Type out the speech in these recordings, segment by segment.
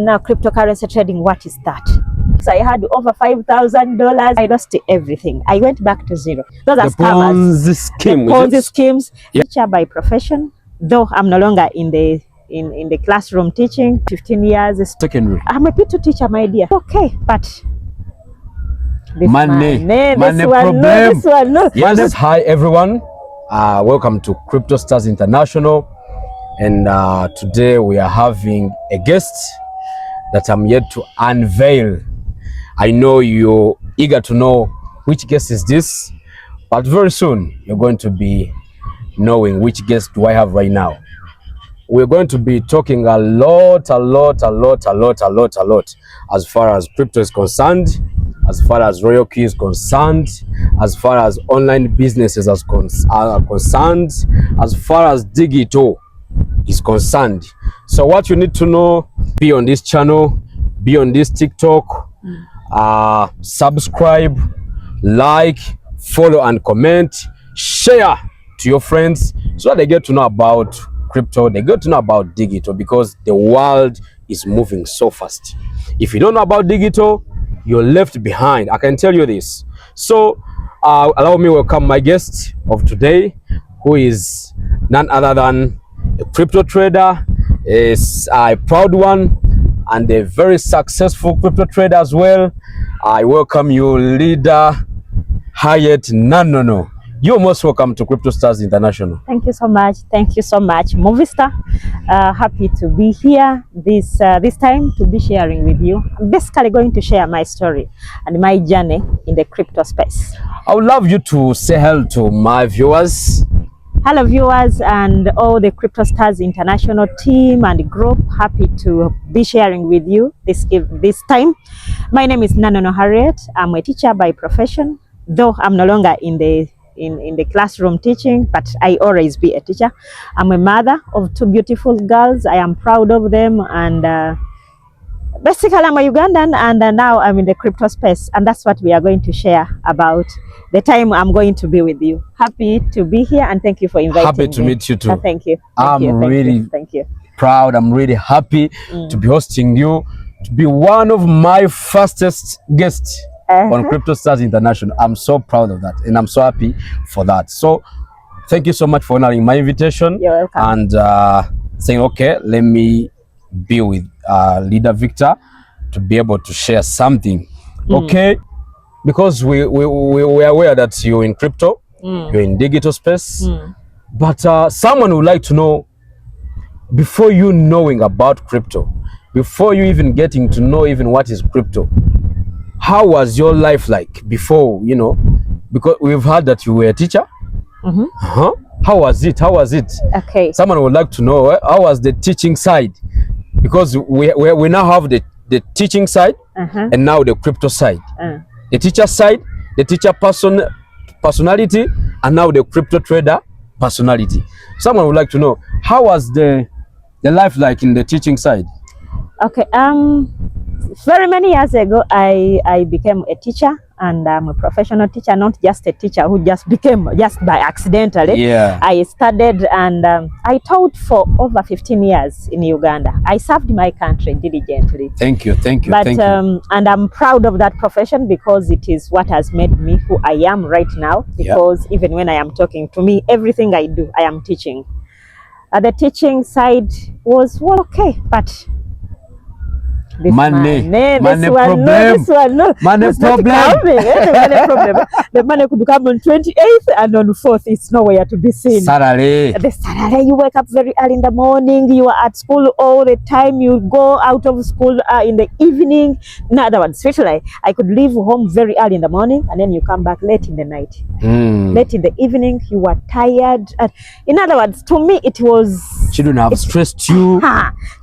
Now, cryptocurrency trading, what is that? So I had over $5,000. I lost everything. I went back to zero. Those are scammers. Ponzi schemes. Yep. Teacher by profession, though I'm no longer in the classroom teaching. 15 years. Secondary. I'm a P2 teacher, my dear. Okay, but money problem. Yes. Hi everyone. Welcome to Crypto Stars International, and today we are having a guest that I'm yet to unveil. I know you're eager to know which guest is this, but very soon you're going to be knowing which guest do I have right now. We're going to be talking a lot as far as crypto is concerned, as far as royal key is concerned, as far as online businesses are concerned, as far as digital is concerned. So what you need to know, be on this channel, be on this TikTok, subscribe, like, follow and comment, share to your friends so that they get to know about crypto, they get to know about digital, because the world is moving so fast. If you don't know about digital, you're left behind. I can tell you this. So allow me to welcome my guest of today, who is none other than a crypto trader, is a proud one and a very successful crypto trader as well. I welcome you, leader Harriet Nanono. You're most welcome to Crypto Stars International. Thank you so much. Thank you so much, Movie Star. Happy to be here this time to be sharing with you. I'm basically going to share my story and my journey in the crypto space. I would love you to say hello to my viewers. Hello viewers and all the Crypto Stars International team and group. Happy to be sharing with you this time. My name is Nanono Harriet. I'm a teacher by profession, though I'm no longer in the classroom teaching, but I always be a teacher. I'm a mother of two beautiful girls. I am proud of them, and basically I'm a Ugandan, and now I'm in the crypto space, and that's what we are going to share about the time I'm going to be with you. Happy to be here, and thank you for inviting me. Happy to meet you too. Thank you. I'm really proud. I'm really happy to be hosting you, to be one of my fastest guests on Crypto Stars International. I'm so proud of that, and I'm so happy for that. So thank you so much for honoring my invitation. You're welcome. And saying, okay, let me be with leader Victor to be able to share something. Okay, because we are aware that you're in crypto, you're in digital space, but someone would like to know, before you knowing about crypto, before you even getting to know even what is crypto, how was your life like before, you know, because we've heard that you were a teacher. How was it? Okay. Someone would like to know, how was the teaching side? Because we now have the teaching side and now the crypto side. The teacher side, the teacher personality, and now the crypto trader personality. Someone would like to know, how was the life like in the teaching side? Okay, very many years ago, I became a teacher, and I'm a professional teacher, not just a teacher who just became just by accidentally. Yeah. I studied and I taught for over 15 years in Uganda. I served my country diligently. Thank you. But and I'm proud of that profession, because it is what has made me who I am right now. Because even when I am talking, to me, everything I do, I am teaching. The teaching side was okay, but money problem. The money could come on 28th, and on 4th it's nowhere to be seen. The salary, you wake up very early in the morning, you are at school all the time, you go out of school in the evening. In other words, especially I could leave home very early in the morning, and then you come back late in the night. Late in the evening, you are tired. In other words, to me it was... Children have stressed you.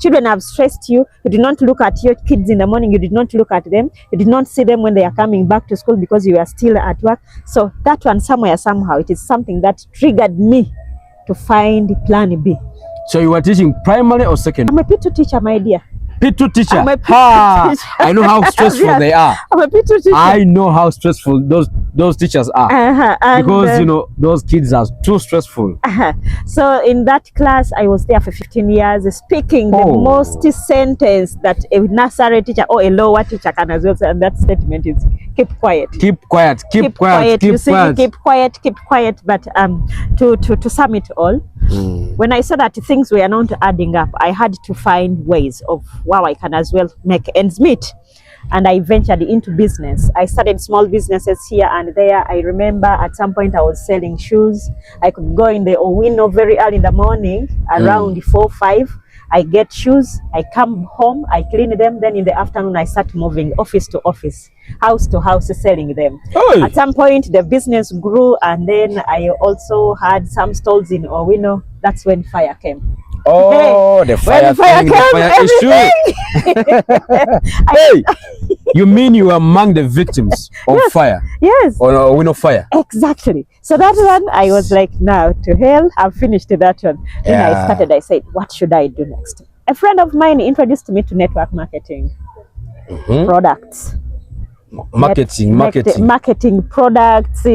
Children have stressed you. You did not look at your kids in the morning, you did not look at them, you did not see them when they are coming back to school because you are still at work. So that one, somehow, it is something that triggered me to find plan B. So you were teaching primary or secondary? I'm a P2 teacher, my dear. P2 teacher? I'm a P2 teacher. I know how stressful they are. I'm a P2 teacher. I know how stressful those teachers are. Because, those kids are too stressful. So in that class, I was there for 15 years, speaking the most sentence that a nursery teacher or a lower teacher can as well say, and that statement is keep quiet. Keep quiet, keep quiet, keep quiet. Keep quiet. But to sum it all, when I saw that things were not adding up, I had to find ways of how I can as well make ends meet. And I ventured into business. I started small businesses here and there. I remember at some point I was selling shoes. I could go in the Owino very early in the morning, around 4, 5. I get shoes, I come home, I clean them. Then in the afternoon, I start moving office to office, house to house, selling them. Hey. At some point, the business grew, and then I also had some stalls in Owino. That's when fire came. Oh, the fire thing, the fire issue. Hey, you mean you are among the victims of fire? Yes. Or wind of fire? Exactly. So that one, I was like, now to hell, I've finished that one. Then I said, what should I do next? A friend of mine introduced me to network marketing, products. Marketing products.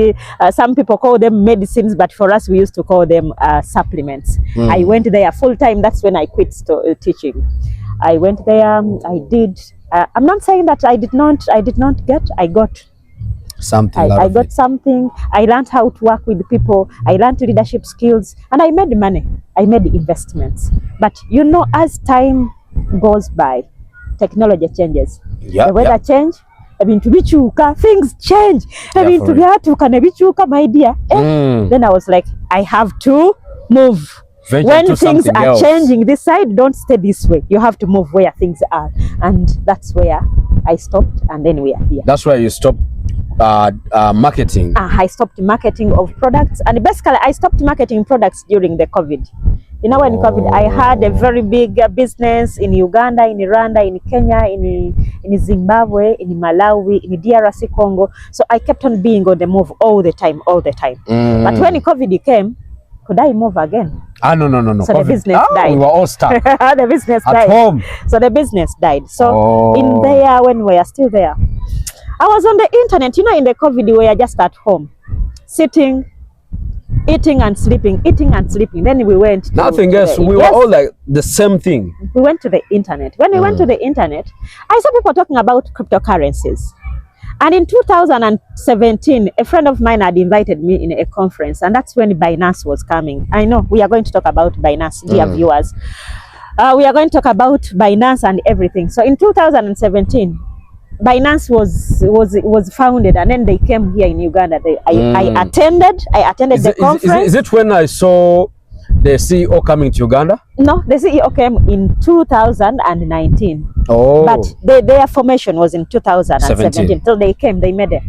Some people call them medicines, but for us we used to call them supplements. I went there full time. That's when I quit teaching. I went there. I did. I'm not saying that I did not get. I got something. I got something. I learned how to work with people. I learned leadership skills, and I made money. I made investments. But as time goes by, technology changes. The weather change. Things change. My dear. Then I was like, I have to move. When things are changing this side, don't stay this way. You have to move where things are. And that's where I stopped, and then we are here. That's where you stopped marketing. I stopped marketing of products, and basically I stopped marketing products during the COVID. When COVID, I had a very big business in Uganda, in Rwanda, in Kenya, in Zimbabwe, in Malawi, in DRC Congo. So I kept on being on the move all the time. But when COVID came, could I move again? No. So COVID. The business died. We were all stuck. The business died. At home. So the business died. So in there, when we are still there, I was on the internet. In the COVID, we were just at home, sitting, eating and sleeping. Then we went. Nothing else. We were all like the same thing. We went to the internet. When we went to the internet, I saw people talking about cryptocurrencies. And in 2017, a friend of mine had invited me in a conference, and that's when Binance was coming. I know we are going to talk about Binance, dear viewers. We are going to talk about Binance and everything. So in 2017, Binance was founded, and then they came here in Uganda. I attended the conference. Is it when I saw the CEO coming to Uganda? No, the CEO came in 2019. But their formation was in 2017. So they came, they made it.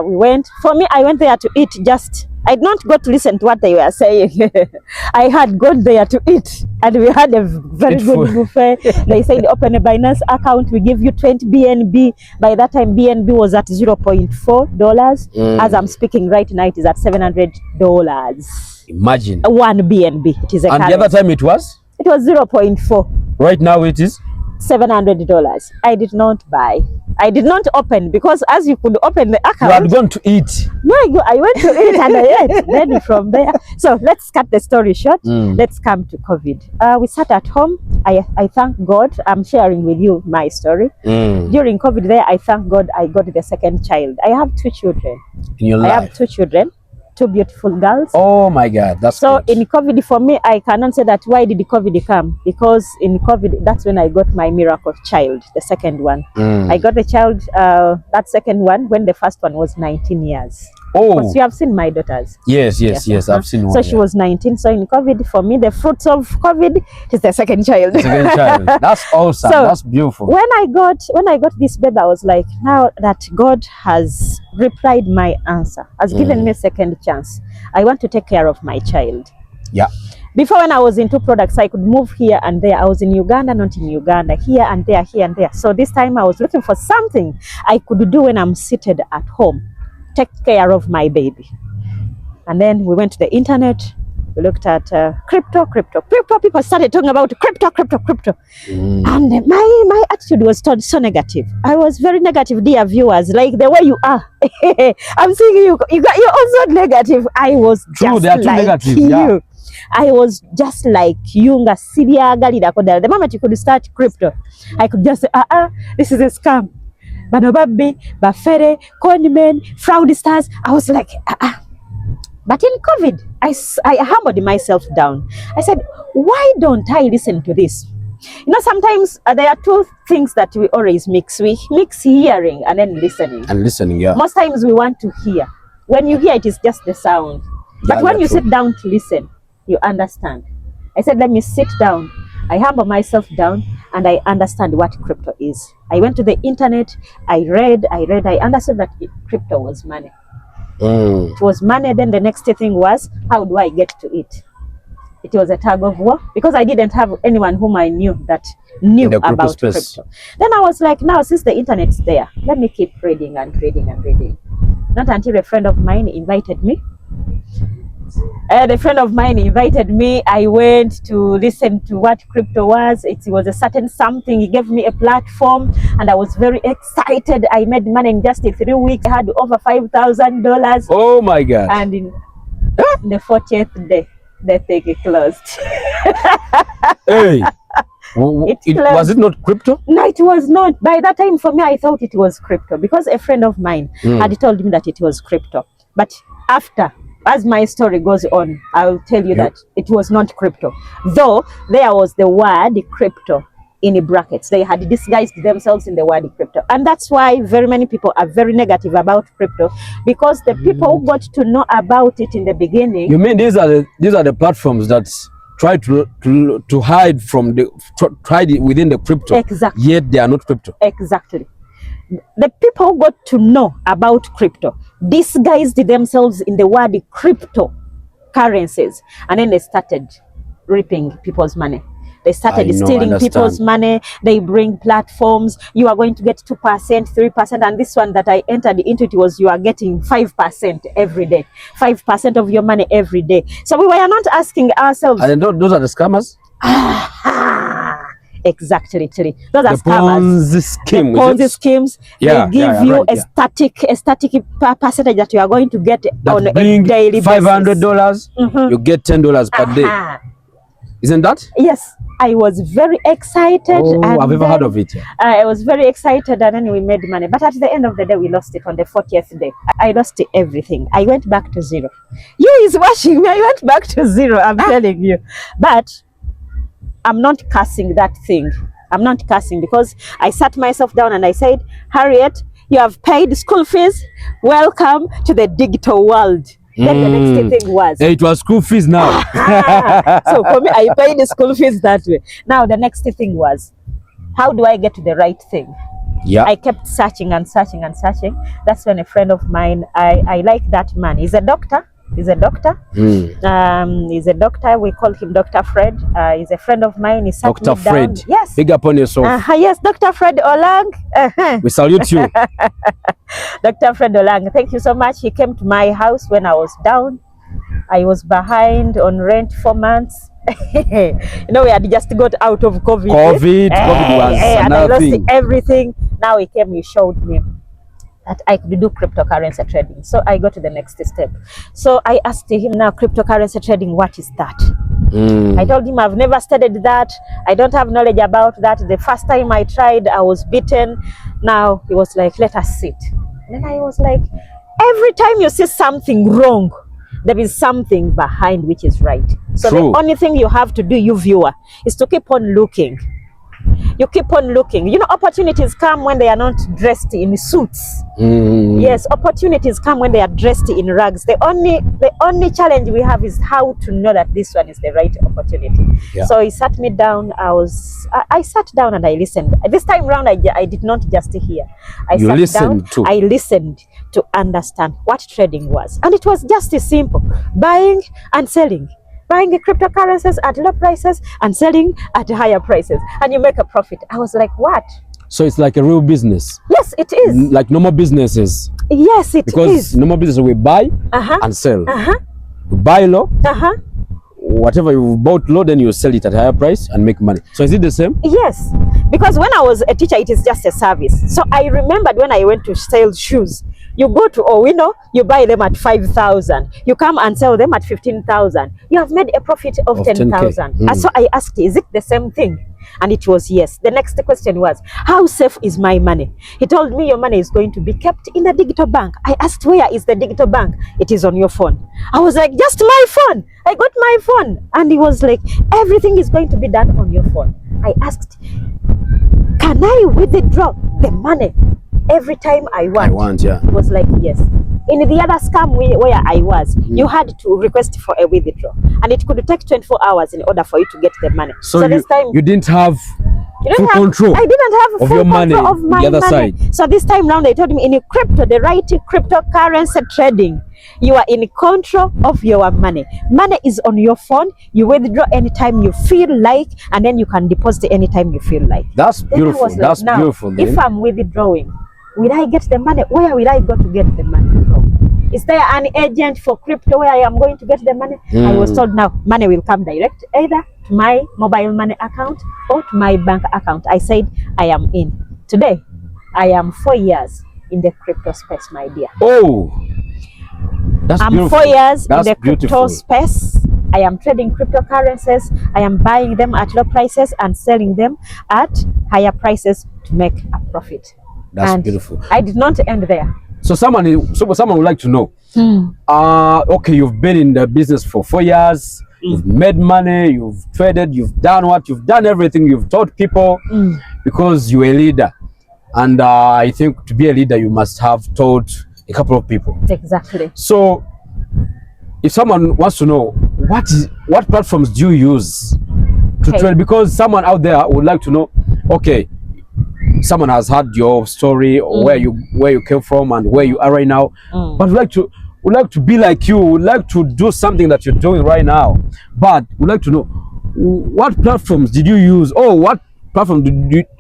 We went. For me, I went there to eat. I did not go to listen to what they were saying. I had gone there to eat, and we had a very good buffet. They said, open a Binance account, we give you 20 BNB. By that time, BNB was at $0.4. As I'm speaking right now, it is at $700. Imagine. 1 BNB. It is a and currency. The other time it was? It was 0.4. Right now it is? $700. I did not buy. I did not open, because as you could open the account. You had gone to eat. No, I went to eat and I ate. Then from there. So let's cut the story short. Let's come to COVID. We sat at home. I thank God. I'm sharing with you my story. During COVID there, I thank God I got the second child. I have 2 children. In your life? I have 2 children. 2 beautiful girls. Oh my God, that's so good. In COVID, for me, I cannot say that why did COVID come, because in COVID, that's when I got my miracle child, the second one. I got the child, that second one, when the first one was 19 years. Because you have seen my daughters. Yes, I've seen one. So she was 19. So in COVID, for me, the fruits of COVID is the second child. Second child. That's awesome. So that's beautiful. When I got this baby, I was like, now that God has replied my answer, has given me a second chance, I want to take care of my child. Yeah. Before, when I was into products, I could move here and there. I was in Uganda, not in Uganda, here and there, here and there. So this time I was looking for something I could do when I'm seated at home. Take care of my baby. And then we went to the internet. We looked at crypto. People started talking about crypto. And my attitude was so negative. I was very negative, dear viewers, like the way you are. I'm seeing you're also negative. I was just they are too like negative, you. yeah. I was just like you. The moment you could start crypto, I could just say, this is a scam. Banobabbi, Bafere, conmen, fraudsters. I was like, But in COVID, I humbled myself down. I said, why don't I listen to this? You know, sometimes there are two things that we always mix. We mix hearing and then listening. And listening, yeah. Most times we want to hear. When you hear, it is just the sound. But Yeah, when you true. sit down to listen, you understand. I said, let me sit down. I humble myself down and I understand what crypto is. I went to the internet, I read, I understood that crypto was money. It was money. Then the next thing was, how do I get to it? It was a tug of war because I didn't have anyone whom I knew that knew about crypto. Then I was like, now since the internet's there, let me keep reading and reading and reading. Not until a friend of mine invited me. I went to listen to what crypto was. It was a certain something. He gave me a platform and I was very excited. I made money in just 3 weeks. I had over $5,000. Oh my God. And in the 40th day, the thing closed. Hey, was it not crypto? No, it was not. By that time, for me, I thought it was crypto because a friend of mine had told me that it was crypto. But after, as my story goes on, I will tell you that it was not crypto. Though there was the word crypto in brackets. They had disguised themselves in the word crypto. And that's why very many people are very negative about crypto, because the people who got to know about it in the beginning. You mean these are the platforms that try to hide from within the crypto. Exactly. Yet they are not crypto. Exactly. The people who got to know about crypto disguised themselves in the word crypto currencies, and then they started reaping people's money. They started stealing people's money. They bring platforms. You are going to get 2%, 3%. And this one that I entered into, it was you are getting 5% every day. 5% of your money every day. So we were not asking ourselves. And those are the scammers? Exactly. Those are the Ponzi scheme. The Ponzi schemes. Yeah, they give you a static percentage that you are going to get that on a daily basis. $500, you get $10 per day. Isn't that? Yes. I was very excited. Oh, I've ever heard of it. I was very excited, and then we made money. But at the end of the day, we lost it on the 40th day. I lost everything. I went back to zero. You is watching me. I went back to zero. I'm telling you. But I'm not cursing that thing. I'm not cursing, because I sat myself down and I said, Harriet, you have paid school fees. Welcome to the digital world. Then the next thing was, it was school fees now. So for me, I paid the school fees that way. Now the next thing was, how do I get to the right thing? Yeah. I kept searching and searching and searching. That's when a friend of mine, I like that man. He's a doctor. He's a doctor. We call him Dr. Fred. He's a friend of mine. He sat Dr. me Fred. down. Yes. Big up on yourself. Yes, Dr. Fred Olang. We salute you. Dr. Fred Olang, thank you so much. He came to my house when I was down. I was behind on rent 4 months. You know, we had just got out of COVID. COVID was and I lost thing. everything. Now he came, he showed me that I could do cryptocurrency trading. So I got to the next step. So I asked him, now cryptocurrency trading, what is that? I told him I've never studied that. I don't have knowledge about that. The first time I tried, I was beaten. Now he was like, let us sit. And then I was like, every time you see something wrong, there is something behind which is right. So the only thing you have to do, you viewer, is to keep on looking. You keep on looking. You know, opportunities come when they are not dressed in suits. Yes, opportunities come when they are dressed in rags. The only challenge we have is how to know that this one is the right opportunity. Yeah. So he sat me down. I sat down and I listened. This time round, I did not just hear. I listened to understand what trading was. And it was just as simple. Buying and selling. Buying cryptocurrencies at low prices and selling at higher prices, and you make a profit. I was like, what? So it's like a real business. Yes, it is. Like normal businesses. Yes, it is. Because normal business, we buy and sell. We buy low, whatever you bought low, then you sell it at a higher price and make money. So is it the same? Yes, because when I was a teacher, it is just a service. So I remembered when I went to sell shoes, you go to Owino, you buy them at 5,000. You come and sell them at 15,000. You have made a profit of 10,000. And so I asked, is it the same thing? And it was yes. The next question was, how safe is my money? He told me your money is going to be kept in a digital bank. I asked, where is the digital bank? It is on your phone. I was like, just my phone. I got my phone. And he was like, everything is going to be done on your phone. I asked, can I withdraw the money every time I want? Yeah. He was like, yes. In the other scam where I was, you had to request for a withdrawal, and it could take 24 hours in order for you to get the money. So this time you didn't have full control. I didn't have of full your money control of my the other money. side. So this time round, they told me in crypto, the right cryptocurrency trading, you are in control of your money. Money is on your phone. You withdraw anytime you feel like, and then you can deposit anytime you feel like. That's beautiful. Like, that's beautiful. Then. If I'm withdrawing, will I get the money? Where will I go to get the money from? Is there an agent for crypto where I am going to get the money? I was told now money will come direct either to my mobile money account or to my bank account. I said I am in. Today, I am 4 years in the crypto space, my dear. Oh, that's I'm beautiful. 4 years that's in the crypto space. I am trading cryptocurrencies. I am buying them at low prices and selling them at higher prices to make a profit. That's beautiful. I did not end there. So someone would like to know. Okay, you've been in the business for 4 years. You've made money. You've traded. You've done what? You've done everything. You've taught people because you're a leader. And I think to be a leader, you must have taught a couple of people. Exactly. So if someone wants to know what platforms do you use to trade, because someone out there would like to know. Okay, someone has heard your story, or where you came from and where you are right now, but would like to be like you, would like to do something that you're doing right now, but would like to know what platforms did you use, or what platform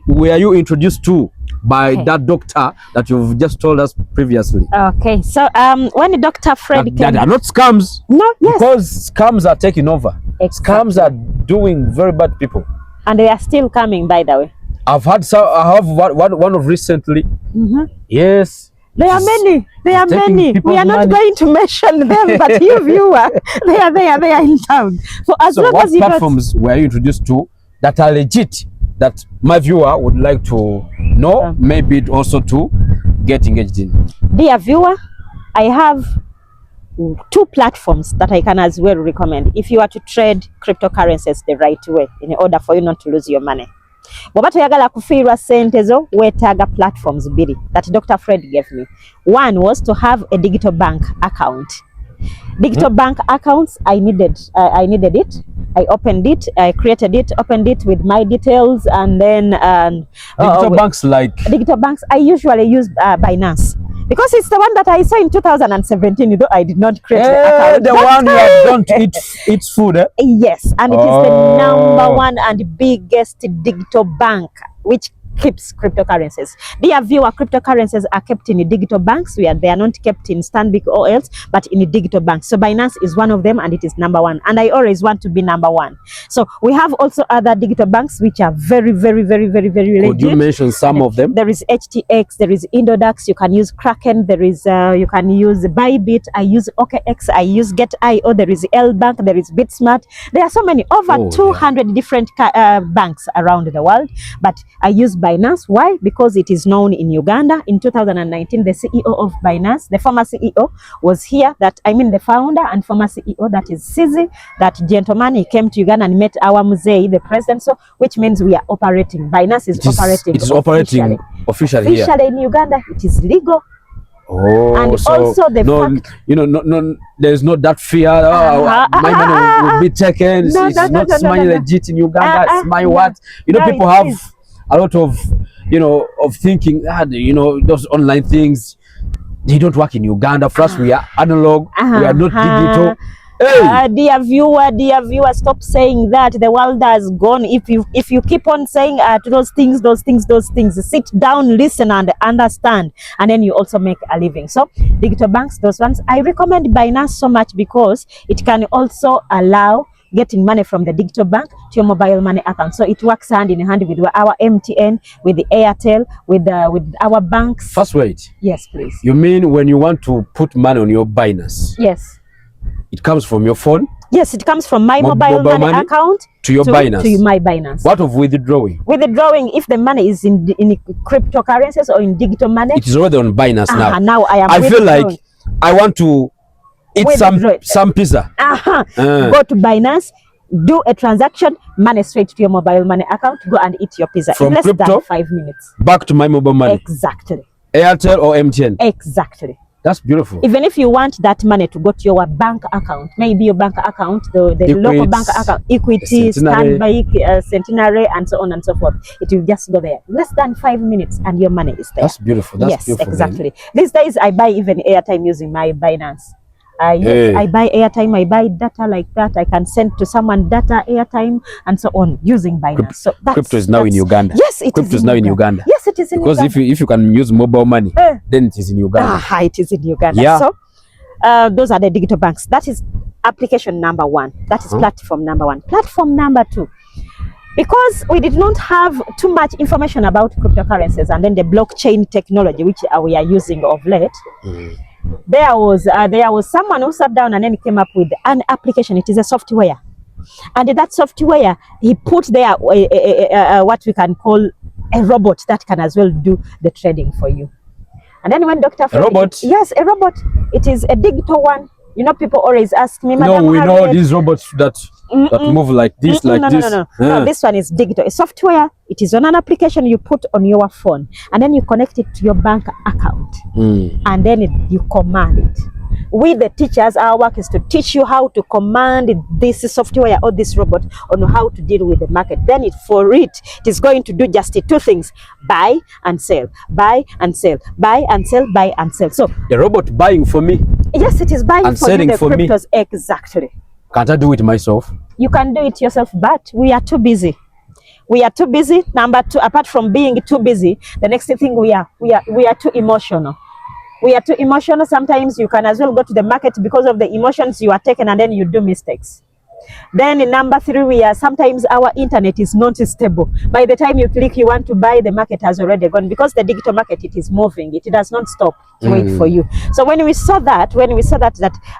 were you introduced to by that doctor that you've just told us previously? Okay, so when Dr. Fred came, that are not scams. No, yes, because scams are taking over. Exactly. Scams are doing very bad people, and they are still coming, by the way. I have one of recently. Yes. There are many. There are many. We are not going to mention them, but you viewer, they are in town. So as long as you what platforms were you introduced to that are legit, that my viewer would like to know, maybe also to get engaged in? Dear viewer, I have 2 platforms that I can as well recommend if you are to trade cryptocurrencies the right way, in order for you not to lose your money. Bw'oba toyagala kufiirwa ssente zo, weetaaga platforms 2 that Dr. Fred gave me. One was to have a digital bank account. Digital bank accounts, I needed it. I opened it, I created it, opened it with my details, and then digital banks like digital banks. I usually use Binance, because it's the one that I saw in 2017, though I did not create the account. The one you have done to eat food, eh? Yes, and it is the number 1 and biggest digital bank which keeps cryptocurrencies. Dear viewer, cryptocurrencies are kept in digital banks where they are not kept in Stanbic or else, but in digital banks. So Binance is one of them, and it is number 1. And I always want to be number 1. So we have also other digital banks which are very, very, very, very, very legit. Could you mention some of them? There is HTX, there is Indodax, you can use Kraken, there is you can use Bybit, I use OKX, I use Get.io, there is L-Bank, there is BitSmart. There are so many, over 200 different banks around the world, but I use Binance. Why? Because it is known in Uganda. In 2019, the CEO of Binance, the former CEO, was here. The founder and former CEO, that is Sizi, that gentleman, he came to Uganda and met our Muzei, the president. So, which means we are operating. Binance is operating. It is operating officially here. Officially in Uganda, it is legal. Oh, and so also the fact, no, there's not that fear. My money will be taken. It's not money legit in Uganda. It's my what? People have a lot of of thinking. Those online things, they don't work in Uganda. For us, we are analog. We are not digital. Hey. Dear viewer, stop saying that. The world has gone. If you keep on saying those things, sit down, listen, and understand, and then you also make a living. So digital banks, those ones, I recommend Binance so much because it can also allow getting money from the digital bank to your mobile money account. So it works hand in hand with our MTN, with the Airtel, with our banks. First, wait. Yes, please. You mean when you want to put money on your Binance? Yes. It comes from your phone? Yes, it comes from my mobile money account to your Binance. To my Binance. What of withdrawing? Withdrawing, if the money is in cryptocurrencies or in digital money, it is already on Binance now. Now I feel like I want to eat some pizza. Go to Binance, do a transaction, money straight to your mobile money account, go and eat your pizza from in less crypto than 5 minutes. Back to my mobile money. Exactly. Airtel or MTN. Exactly. That's beautiful. Even if you want that money to go to your bank account, maybe your bank account, the local bank account, Equity, Standby, Centenary, and so on and so forth, it will just go there. Less than 5 minutes and your money is there. That's beautiful. That's yes, beautiful. Exactly. These days I buy even airtime using my Binance. Yes, I buy airtime, I buy data like that. I can send to someone data, airtime, and so on using Binance. So crypto is now in Uganda. Yes, it crypto is now in Uganda. Yes, it is in Uganda. Because if you can use mobile money, then it is in Uganda. It is in Uganda. Yeah. So those are the digital banks. That is application number 1. That is platform number 1. Platform number 2. Because we did not have too much information about cryptocurrencies and then the blockchain technology, which we are using of late. There was someone who sat down and then came up with an application. It is a software, and that software he put there what we can call a robot that can as well do the trading for you. And then when Dr. A robot? Yes, a robot. It is a digital one. You know, people always ask me, Madam we Harriet, know these robots that move like this, like this. No, this one is digital. A software. It is on an application you put on your phone, and then you connect it to your bank account, and then you command it. We, the teachers, our work is to teach you how to command this software or this robot on how to deal with the market. Then it is going to do just 2 things: buy and sell, buy and sell, buy and sell, buy and sell. So the robot buying for me. Yes, it is buying and for selling you the for cryptos. Me. Exactly. Can't I do it myself? You can do it yourself, but we are too busy. We are too busy. Number 2, apart from being too busy, the next thing we are too emotional. We are too emotional. Sometimes you can as well go to the market because of the emotions you are taken, and then you do mistakes. Then in number 3, sometimes our internet is not stable. By the time you click you want to buy, the market has already gone, because the digital market, it is moving. It does not stop to wait for you. So when we saw that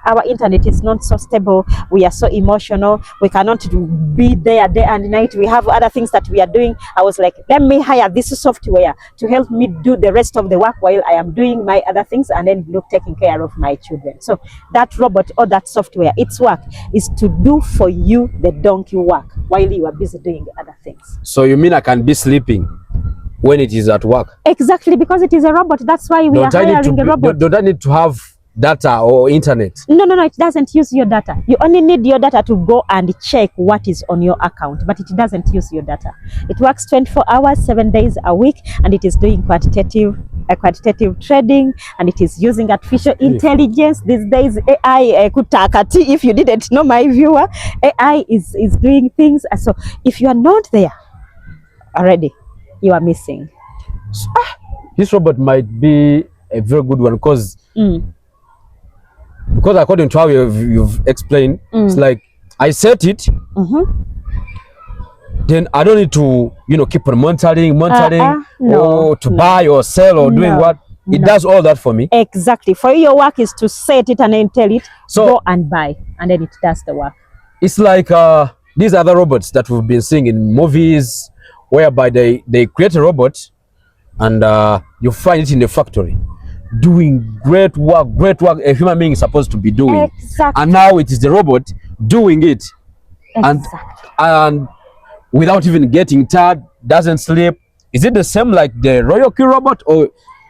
our internet is not so stable, we are so emotional, we cannot be there day and night, we have other things that we are doing. I was like, let me hire this software to help me do the rest of the work while I am doing my other things, and then taking care of my children. So that robot or that software, its work is to do for you the donkey work while you are busy doing other things. So you mean I can be sleeping when it is at work? Exactly, because it is a robot. That's why we are hiring a robot. Don't I need to have data or internet? No, it doesn't use your data. You only need your data to go and check what is on your account, but it doesn't use your data. It works 24 hours, 7 days a week, and it is doing quantitative trading, and it is using artificial intelligence. These days, AI, if you didn't know, my viewer, AI is doing things. So if you are not there already, you are missing. This robot might be a very good one, because according to how you've explained, it's like I set it, then I don't need to keep on monitoring or to buy or sell or doing what. It does all that for me. Exactly. For your work is to set it and then tell it, go and buy, and then it does the work. It's like these other robots that we've been seeing in movies, whereby they create a robot and you find it in the factory doing great work a human being is supposed to be doing. Exactly. And now it is the robot doing it. Exactly. And without even getting tired, doesn't sleep. Is it the same like the Royal Q robot, or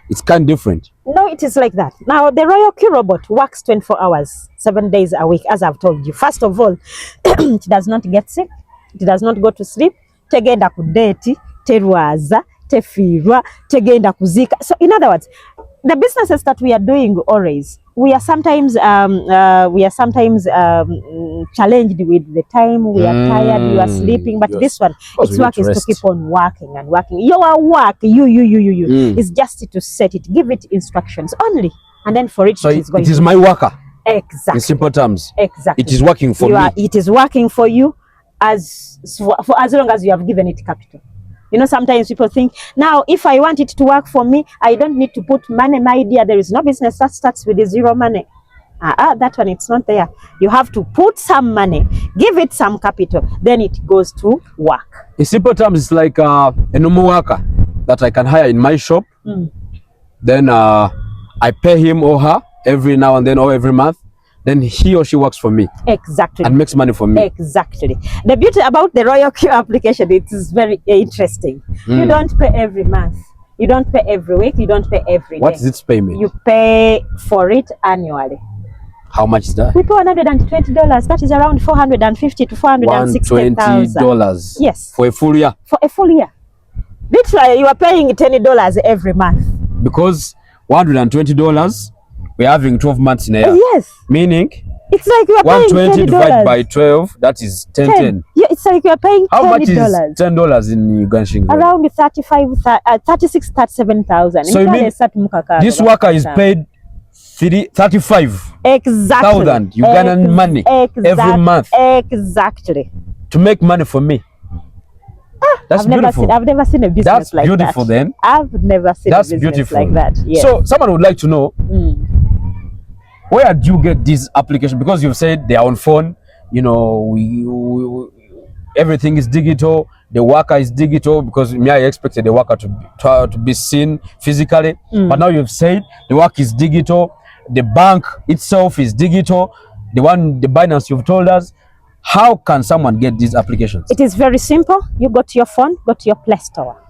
it's kind of different? No, it is like that. Now, the Royal Q robot works 24 hours, 7 days a week, as I've told you. First of all, it does not get sick. It does not go to sleep. Tegenda kudeti, terwaza, tefirwa, tegenda kuzika. So, in other words, the businesses that we are doing always, we are sometimes challenged with the time. We are tired, we are sleeping, but this one, its work is to keep on working and working. Your work, you is just to set it, give it instructions only, and then for it, so it is going. It is my worker. Exactly. In simple terms. Exactly. It is working for me. It is working for you for as long as you have given it capital. You know, sometimes people think, now, if I want it to work for me, I don't need to put money. My dear, there is no business that starts with zero money. That one, it's not there. You have to put some money, give it some capital, then it goes to work. In simple terms, it's like a normal worker that I can hire in my shop. Then I pay him or her every now and then or every month. Then he or she works for me. Exactly. And makes money for me. Exactly. The beauty about the Royal Q application, it is very interesting. You don't pay every month. You don't pay every week. You don't pay every day. What is its payment? You pay for it annually. How much is that? We pay $120. That is around $450 to $460,000. $120. Yes. For a full year. For a full year. Literally, you are paying $10 every month. Because $120, we're having 12 months in a year. Yes. Meaning, it's like you are paying $10. 120 divided by 12, that is 10. Yeah, it's like you are paying $10. How much is $10 in Ugandan? Around 36, 37,000. So you mean this worker is paid 35,000 Ugandan money every month. Exactly. To make money for me. That's beautiful. I've never seen a business like that. That's beautiful then. I've never seen a business like that. Yes. So someone would like to know, where do you get these applications? Because you've said they are on phone, you know, everything is digital, the worker is digital, because me, I expected the worker to be seen physically. But now you've said the work is digital, the bank itself is digital, the Binance you've told us. How can someone get these applications? It is very simple. You go to your phone, go to your Play Store.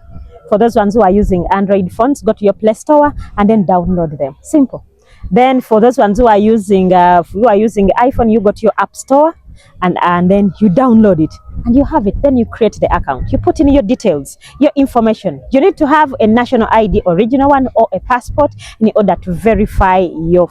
For those ones who are using Android phones, go to your Play Store and then download them. Simple. Then for those ones who are using iPhone, you go to your App Store and then you download it and you have it. Then you create the account. You put in your details, your information. You need to have a national ID, original one, or a passport in order to verify your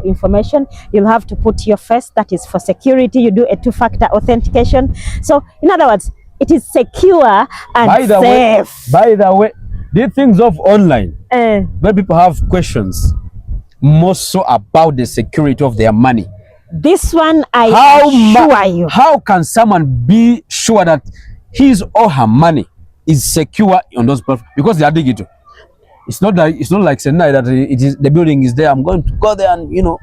information. You'll have to put your face. That is for security. You do a 2-factor authentication. So in other words, it is secure and safe. By the way, these things of online, when people have questions, more so about the security of their money. This one, I assure you. How can someone be sure that his or her money is secure on those platforms? Because they are digital. It's not like Senai that it is, the building is there. I'm going to go there and, you know,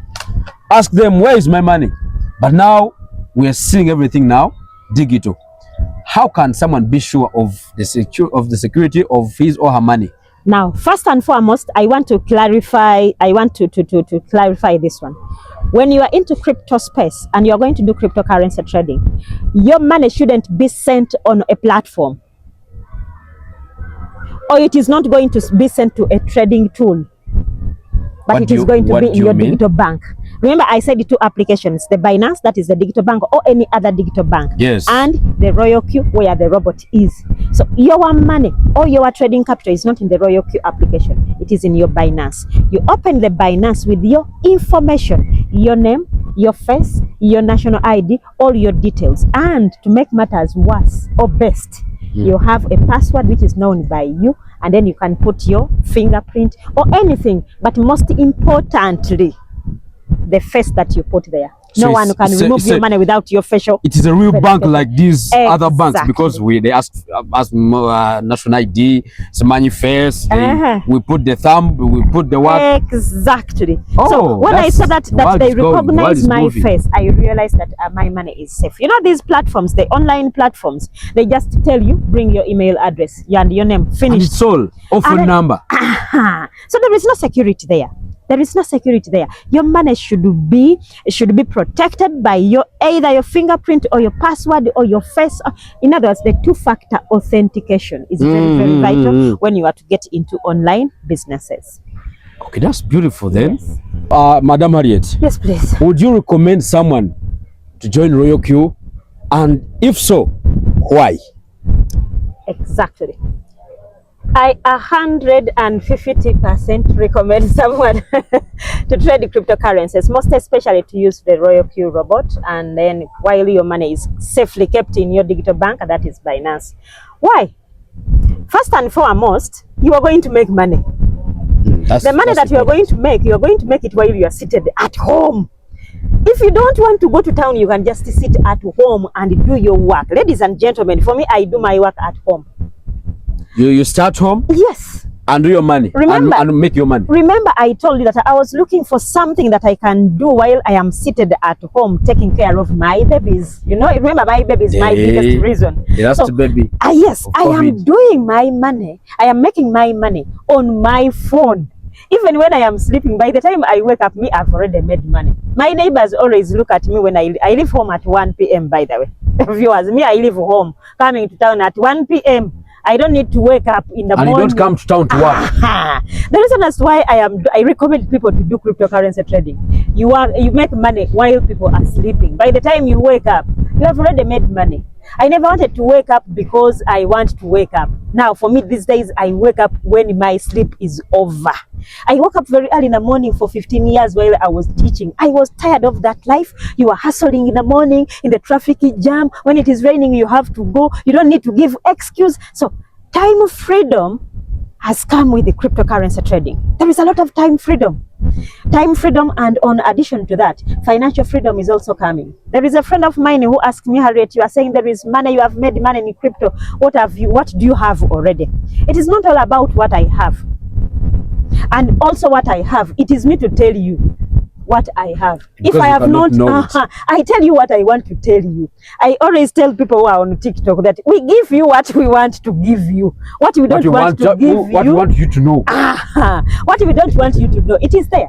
ask them, where is my money? But now we are seeing everything now digital. How can someone be sure of the security of his or her money? Now, first and foremost, I want to clarify. I want to clarify this one. When you are into crypto space and you are going to do cryptocurrency trading, your money shouldn't be sent on a platform, or it is not going to be sent to a trading tool, but it is going to be in your digital bank. Remember, I said the 2 applications: the Binance, that is the digital bank, or any other digital bank, yes, and the Royal Q, where the robot is. So your money or your trading capital is not in the Royal Q application. It is in your Binance. You open the Binance with your information, your name, your face, your national ID, all your details. And to make matters worse or best, you have a password which is known by you, and then you can put your fingerprint or anything. But most importantly, the face that you put there. No one can remove your money without your facial. It is a real bank like these other banks, because they ask national ID, it's money face, we put the thumb, we put the what. Exactly. So when I saw that they recognize my face, I realized that my money is safe. You know, these platforms, the online platforms, they just tell you, bring your email address and your name, finished. And it's all, or phone number. So there is no security there. There is no security there. Your money should be protected by either your fingerprint or your password or your face. In other words, the 2-factor authentication is very, very vital when you are to get into online businesses. Okay, that's beautiful then. Yes. Madam Harriet. Yes, please. Would you recommend someone to join Royal Q? And if so, why? Exactly. I 150% recommend someone to trade cryptocurrencies, most especially to use the Royal Q robot, and then while your money is safely kept in your digital bank, that is Binance. Why? First and foremost, you are going to make money. The money that you are going to make it while you are seated at home. If you don't want to go to town, you can just sit at home and do your work. Ladies and gentlemen, for me, I do my work at home. You start home? Yes. And do your money. Remember, and make your money. Remember, I told you that I was looking for something that I can do while I am seated at home taking care of my babies. You know, remember, my baby is my biggest reason. That's the baby. Yes, I am doing my money. I am making my money on my phone. Even when I am sleeping, by the time I wake up, I've already made money. My neighbors always look at me when I leave home at 1 p.m. By the way, viewers, I leave home coming to town at 1 p.m. I don't need to wake up in the morning. And you don't come to town to work. The reason as why I recommend people to do cryptocurrency trading. You make money while people are sleeping. By the time you wake up, you have already made money. I never wanted to wake up because I want to wake up. Now, for me these days, I wake up when my sleep is over. I woke up very early in the morning for 15 years while I was teaching. I was tired of that life. You are hustling in the morning, in the traffic jam. When it is raining, you have to go. You don't need to give excuse. So, time of freedom has come with the cryptocurrency trading. There is a lot of time freedom. Time freedom, and on addition to that, financial freedom is also coming. There is a friend of mine who asked me, Harriet, you are saying there is money, you have made money in crypto. What do you have already? It is not all about what I have. And also what I have, it is me to tell you what I have. Because if I have not, I tell you what I want to tell you. I always tell people who are on TikTok that we give you what we want to give you. What we don't want to give you. What we want you to know. What we don't want you to know. It is there.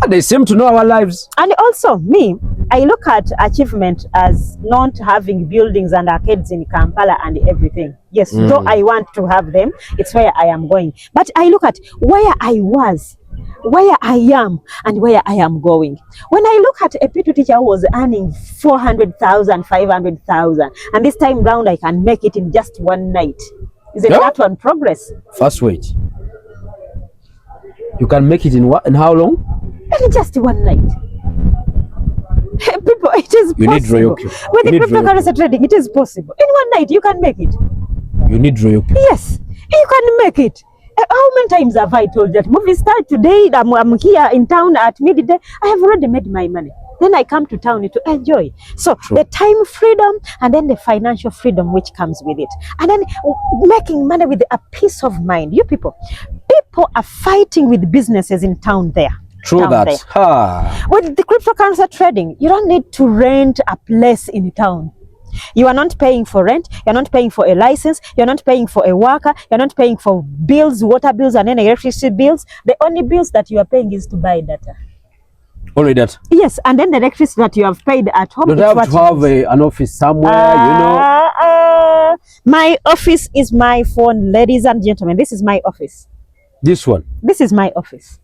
They seem to know our lives. And also me, I look at achievement as not having buildings and arcades in Kampala and everything. Yes, though I want to have them, it's where I am going. But I look at where I was, where I am, and where I am going. When I look at a P2 teacher who was earning 400,000, 500,000, and this time round I can make it in just one night. Isn't that one progress? First wait. You can make it in what? In how long? In just one night. People, it is you possible. Need with the cryptocurrency trading, it is possible. In one night, you can make it. You need royalty. Yes, you can make it. How many times have I told that movie start today? I'm here in town at midday. I have already made my money. Then I come to town to enjoy. So the time freedom and then the financial freedom which comes with it. And then making money with a peace of mind. You people are fighting with businesses in town there. True that. With the cryptocurrency trading, you don't need to rent a place in town. You are not paying for rent, you're not paying for a license, you're not paying for a worker, you're not paying for bills, water bills and any electricity bills. The only bills that you are paying is to buy data. Only that? Yes, and then the electricity that you have paid at home. You don't have to have an office somewhere, you know. My office is my phone, ladies and gentlemen. This is my office. This one? This is my office.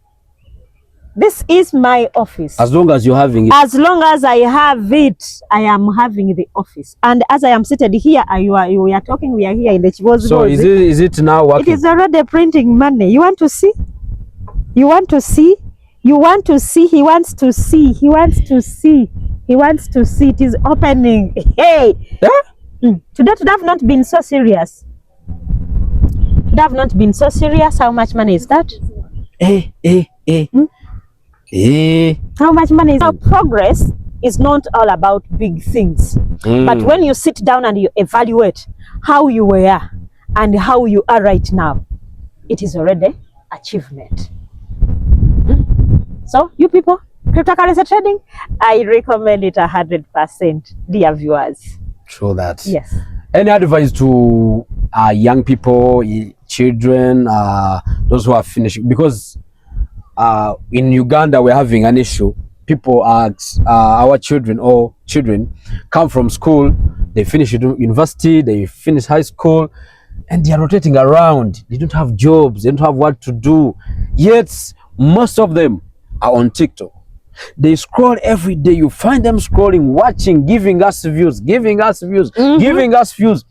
This is my office. As long as you're having it. As long as I have it, I am having the office. And as I am seated here, we are talking, we are here in the Chivozi. So is it now working? It is already printing money. You want to see? You want to see? You want to see? He wants to see. He wants to see. He wants to see. It is opening. Hey! Yeah? Today would have not been so serious. Would have not been so serious. How much money is that? How much money is that? Progress is not all about big things. But when you sit down and you evaluate how you were and how you are right now, it is already achievement. So, you people, cryptocurrency trading, I recommend it 100%, dear viewers. True that. Yes. Any advice to young people, children, those who are finishing? Because in Uganda, we're having an issue. People ask our children come from school, they finish university, they finish high school, and they are rotating around. They don't have jobs, they don't have what to do. Yet, most of them are on TikTok. They scroll every day. You find them scrolling, watching, giving us views, giving us views, giving us views.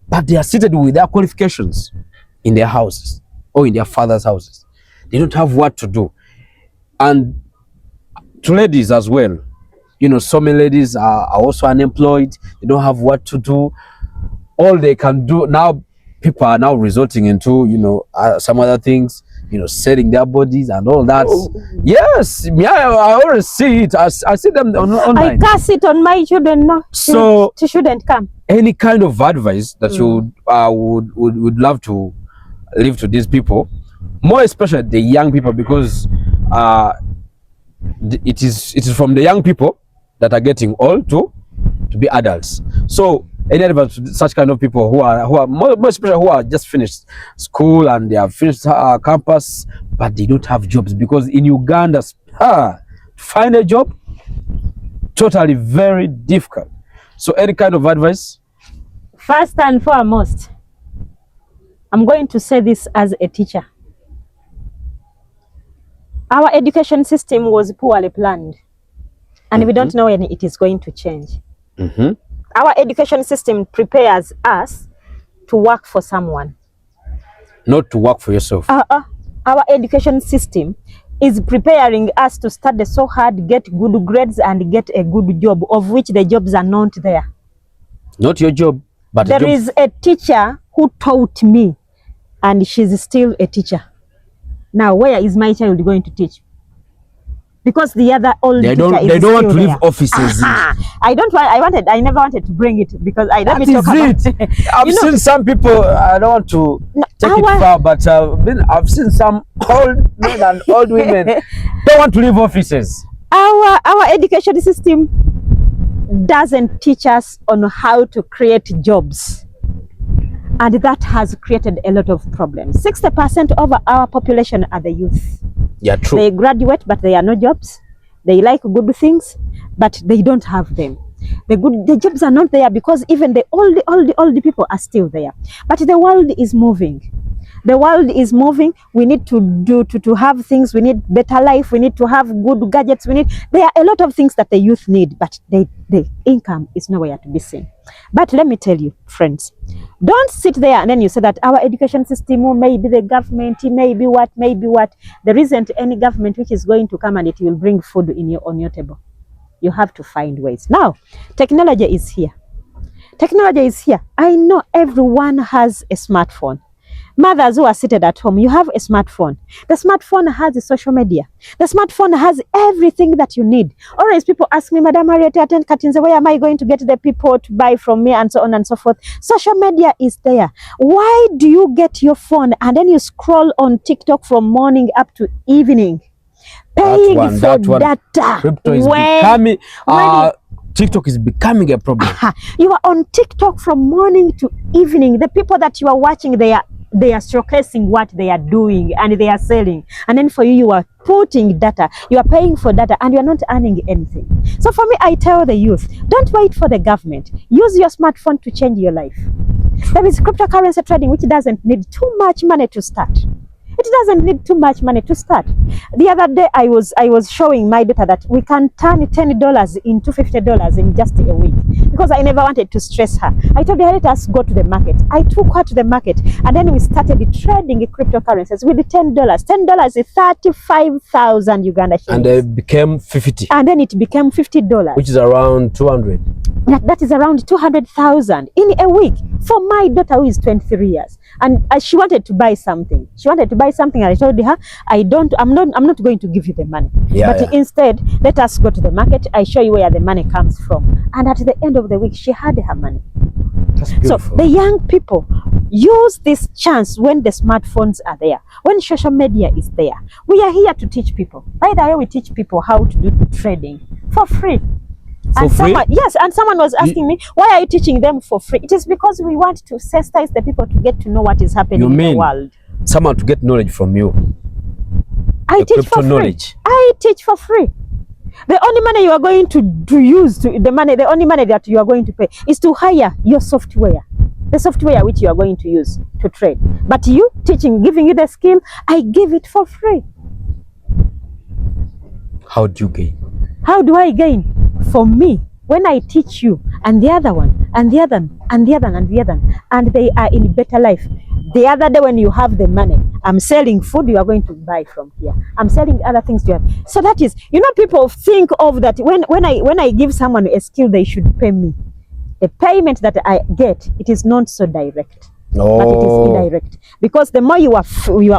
But they are seated with their qualifications in their houses or in their father's houses. They don't have what to do. And to ladies as well, you know, so many ladies are also unemployed. They don't have what to do. All they can do now, people are now resorting into, you know, some other things, selling their bodies and all that. Oh. Yes, yeah, I already see it. I see them online. I cast it on my children now. So she shouldn't come. Any kind of advice that you would love to leave to these people, more especially the young people, because it is from the young people that are getting old to be adults. So any advice to such kind of people who are more especially who are just finished school and they have finished campus, but they don't have jobs, because in Uganda to find a job totally very difficult. So any kind of advice? First and foremost, I'm going to say this as a teacher. Our education system was poorly planned, and we don't know when it is going to change. Our education system prepares us to work for someone, not to work for yourself. Our education system is preparing us to study so hard, get good grades, and get a good job, of which the jobs are not there. Not your job, but there is a teacher who taught me, and she's still a teacher. Now, where is my child going to teach? Because the other old teacher is still there. They don't want to leave offices. I never wanted to bring it, because let me talk about it. I've seen some people, I don't want to take it far, but I've seen some old men and old women don't want to leave offices. Our education system doesn't teach us on how to create jobs. And that has created a lot of problems. 60% of our population are the youth. Yeah, true. They graduate, but they are no jobs. They like good things, but they don't have them. The jobs are not there, because even the old people are still there. But the world is moving. The world is moving. We need to have things. We need better life. We need to have good gadgets. There are a lot of things that the youth need, but the income is nowhere to be seen. But let me tell you, friends, don't sit there and then you say that our education system, maybe the government, maybe what. There isn't any government which is going to come and it will bring food on your table. You have to find ways. Now, technology is here. Technology is here. I know everyone has a smartphone. Mothers who are seated at home, you have a smartphone. The smartphone has a social media. The smartphone has everything that you need. Always people ask me, Madam Harriet, where am I going to get the people to buy from me, and so on and so forth. Social media is there. Why do you get your phone and then you scroll on TikTok from morning up to evening? Paying for data. Crypto is becoming... TikTok is becoming a problem. You are on TikTok from morning to evening. The people that you are watching, they are showcasing what they are doing and they are selling. And then for you, you are putting data. You are paying for data and you are not earning anything. So for me, I tell the youth, don't wait for the government. Use your smartphone to change your life. There is cryptocurrency trading which doesn't need too much money to start. It doesn't need too much money to start. The other day, I was showing my daughter that we can turn $10 into $50 in just a week, because I never wanted to stress her. I told her, let us go to the market. I took her to the market, and then we started trading cryptocurrencies with $10. $10 is 35,000 Uganda shillings. And it became 50. And then it became $50, which is around 200. That is around 200,000 in a week for my daughter who is 23 years. And she wanted to buy something. And I told her, I'm not going to give you the money. Instead, let us go to the market. I show you where the money comes from. And at the end of the week, she had her money. That's beautiful. So the young people use this chance when the smartphones are there, when social media is there. We are here to teach people. By the way, we teach people how to do trading for free. And someone was asking me, why are you teaching them for free? It is because we want to sensitize the people to get to know what is happening in the world. Someone to get knowledge from you. I teach for free. I teach for free. The only money you are going to use, the only money that you are going to pay is to hire your software. The software which you are going to use to trade. But you teaching, giving you the skill, I give it for free. How do you gain? How do I gain? For me, when I teach you, and the other one, and the other, and the other, and the other, and they are in better life. The other day when you have the money, I'm selling food, you are going to buy from here. I'm selling other things to have. So that is, people think of that when I give someone a skill, they should pay me. The payment that I get, it is not so direct. but it is Oh. indirect. Because the more you are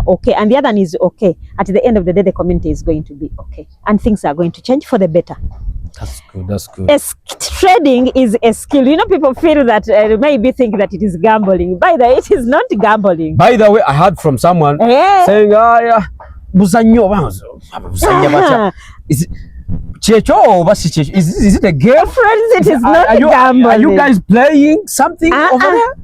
okay and the other one is okay, at the end of the day, the community is going to be okay and things are going to change for the better. That's good. That's good. Trading is a skill. You know, people feel that maybe think that it is gambling. By the way, it is not gambling. By the way, I heard from someone saying, yeah, is it a game? Friends, it is not gambling. Are you guys playing something over there?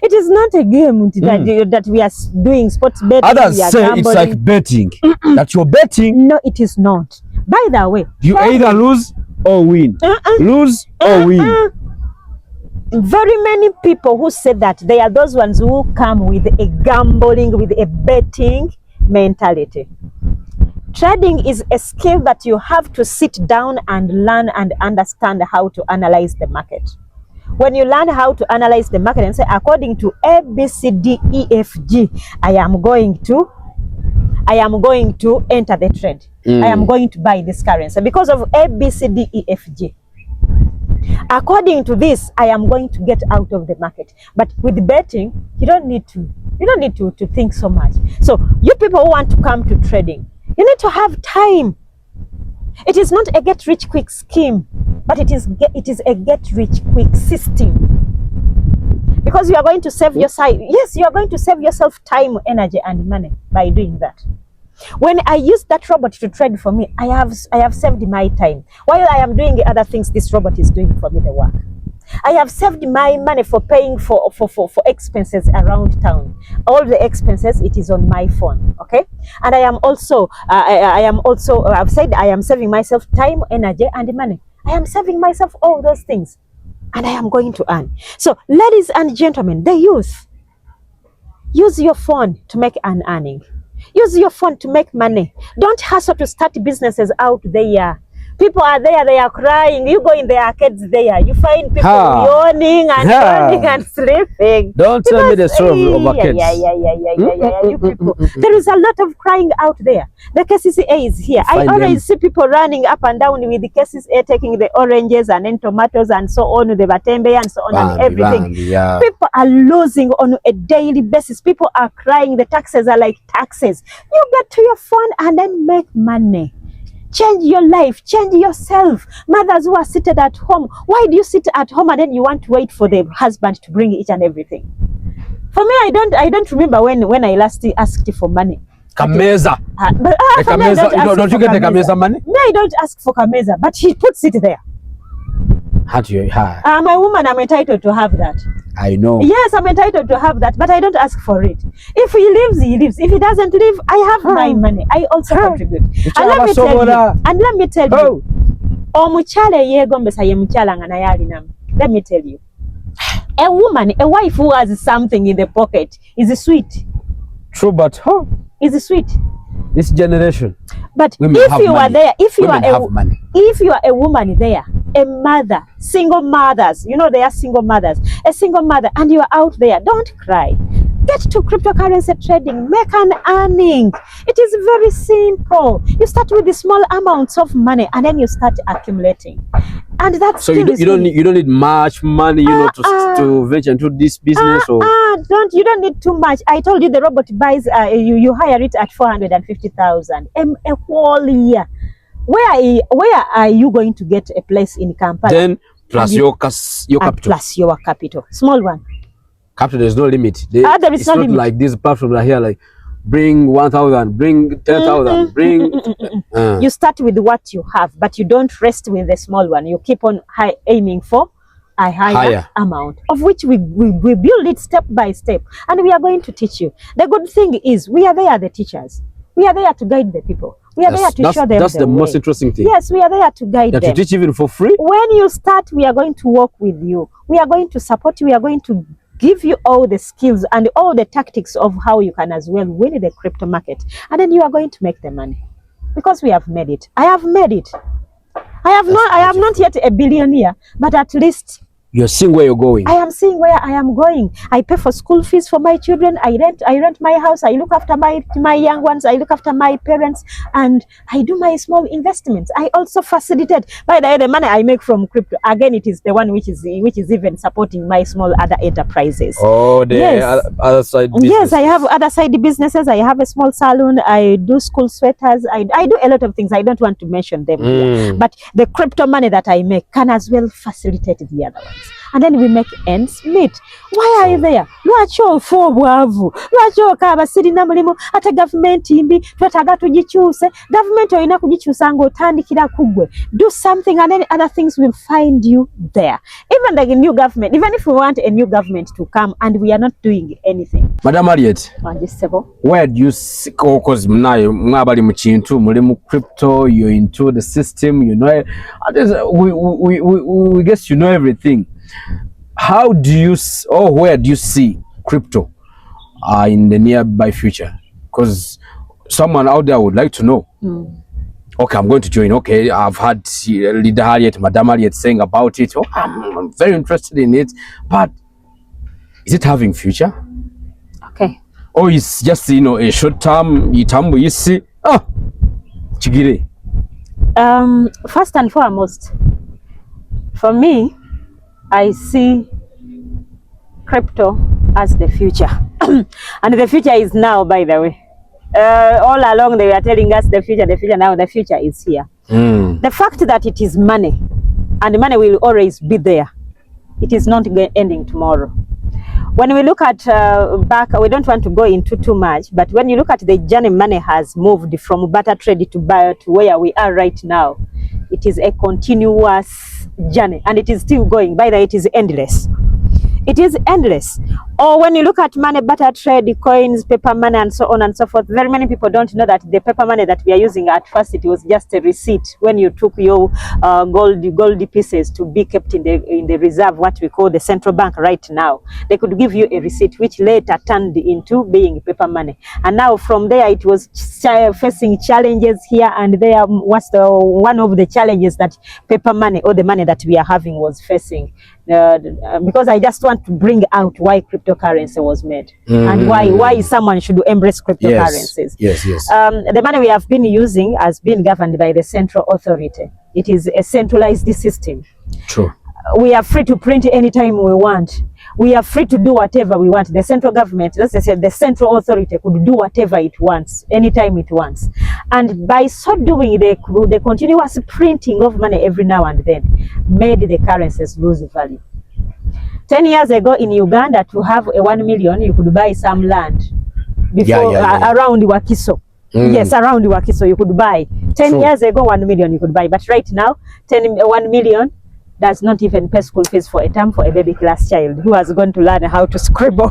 It is not a game that we are doing sports betting. Others say it's like betting. That you're betting. No, it is not. By the way, you either lose or win. Lose or win. Very many people who say that, they are those ones who come with a gambling, with a betting mentality. Trading is a skill that you have to sit down and learn and understand how to analyze the market. When you learn how to analyze the market and say, according to A, B, C, D, E, F, G, I am going to enter the trade. I am going to buy this currency because of A, B, C, D, E, F, G. According to this, I am going to get out of the market. But with betting, you don't need to think so much. So you people who want to come to trading, you need to have time. It is not a get-rich-quick scheme, but it is a get-rich-quick system. Because you are going to save yourself. Yes, you are going to save yourself time, energy, and money by doing that. When I use that robot to trade for me, I have saved my time. While I am doing the other things, this robot is doing for me the work. I have saved my money for paying for expenses around town. All the expenses, it is on my phone, okay? And I am also, I've said I am saving myself time, energy, and money. I am saving myself all those things, and I am going to earn. So, ladies and gentlemen, the youth, use your phone to make an earning. Use your phone to make money. Don't hustle to start businesses out there. People are there, they are crying. You go in the arcades there, you find people yawning and yawning and sleeping. Don't tell me the story of arcades. Yeah, you people. There is a lot of crying out there. The KCCA is here. I always see people running up and down with the KCCA, taking the oranges and then tomatoes and so on, the batembe and so on and everything. People are losing on a daily basis. People are crying. The taxes are like taxes. You get to your phone and then make money. Change your life, change yourself. Mothers who are seated at home, why do you sit at home and then you want to wait for the husband to bring each and everything? For me, I don't remember when I last asked for money. Kameza. Don't you get the kameza money? No, I don't ask for kameza, but he puts it there. How do you? I'm a woman, I'm entitled to have that. I know. Yes, I'm entitled to have that, but I don't ask for it. If he leaves, he leaves. If he doesn't leave, I have my money. I also contribute. And let me tell you, let me tell you, a woman, a wife who has something in the pocket is sweet. True, but is sweet. This generation. But if you are there, if you are a woman there, a mother, single mothers, you know they are single mothers, a single mother, and you are out there, don't cry. Get to cryptocurrency trading, make an earning. It is very simple. You start with the small amounts of money and then you start accumulating. And that's so you don't need much money, to venture into this business you don't need too much. I told you the robot buys you hire it at 450,000 a whole year. Where are you going to get a place in Kampala? Then plus your capital. Plus your capital. Small one. Capital, there's no limit. There is no limit. Like these platforms are here, like bring 1,000, bring 10,000, bring. You start with what you have, but you don't rest with the small one. You keep on aiming for a higher amount, of which we build it step by step, and we are going to teach you. The good thing is we are there, the teachers. We are there to guide the people. We are there to show them that's the most interesting thing. Yes, we are there to guide them. To teach even for free. When you start, we are going to work with you. We are going to support you. We are going to give you all the skills and all the tactics of how you can as well win the crypto market. And then you are going to make the money. Because we have made it. I have made it. I am not yet a billionaire, but at least You're seeing where you're going. I am seeing where I am going. I pay for school fees for my children. I rent my house. I look after my young ones. I look after my parents, and I do my small investments. I also facilitate. By the way, the money I make from crypto, again, it is the one which is even supporting my small other enterprises. Oh, the yes. Other side businesses. Yes, I have other side businesses. I have a small salon. I do school sweaters. I do a lot of things. I don't want to mention them here. But the crypto money that I make can as well facilitate the other ones. And then we make ends meet. Why are you there? Lwaki ofa obwavu? Lwaki okaaba sirina mulimu? Ate gavumenti mbi twetaaga tugikyuse. Gavumenti olina kugikyusa ng'otandikira ku ggwe. Do something and then other things will find you there. Even the new government, even if we want a new government to come and we are not doing anything. Madam Harriet, where do you see, because mwabali mu kintu muli mu crypto, you're into the system, you know, we guess you know everything. How do you, or where do you see crypto in the nearby future? Because someone out there would like to know. Okay, I'm going to join. Okay, I've had Leader Harriet, Madam Harriet saying about it. Oh, I'm very interested in it. But is it having future? Okay. Or it's just, you know, a short term, you see, chigire. First and foremost, for me, I see crypto as the future. And the future is now, by the way. All along they were telling us the future, now the future is here. The fact that it is money, and money will always be there, it is not ending tomorrow. When we look at back, we don't want to go into too much, but when you look at the journey money has moved from barter trade to where we are right now, it is a continuous journey, and it is still going. By the way, it is endless. It is endless. Or when you look at money, barter trade, coins, paper money, and so on and so forth, very many people don't know that the paper money that we are using at first, it was just a receipt when you took your gold pieces to be kept in the reserve, what we call the central bank right now. They could give you a receipt which later turned into being paper money. And now from there, it was facing challenges here and there. What's one of the challenges that paper money or the money that we are having was facing? Because I just want to bring out why cryptocurrency was made and why someone should embrace cryptocurrencies. Yes. The money we have been using has been governed by the central authority. It is a centralized system. True. We are free to print anytime we want. We are free to do whatever we want. The central government, let's say the central authority could do whatever it wants, anytime it wants. And by so doing, the continuous printing of money every now and then made the currencies lose value. 10 years ago in Uganda, to have a 1 million, you could buy some land before around Wakiso. Yes, around Wakiso you could buy. 10 years ago, 1 million you could buy. But right now, 1 million does not even pay school fees for a term for a baby class child who has gone to learn how to scribble.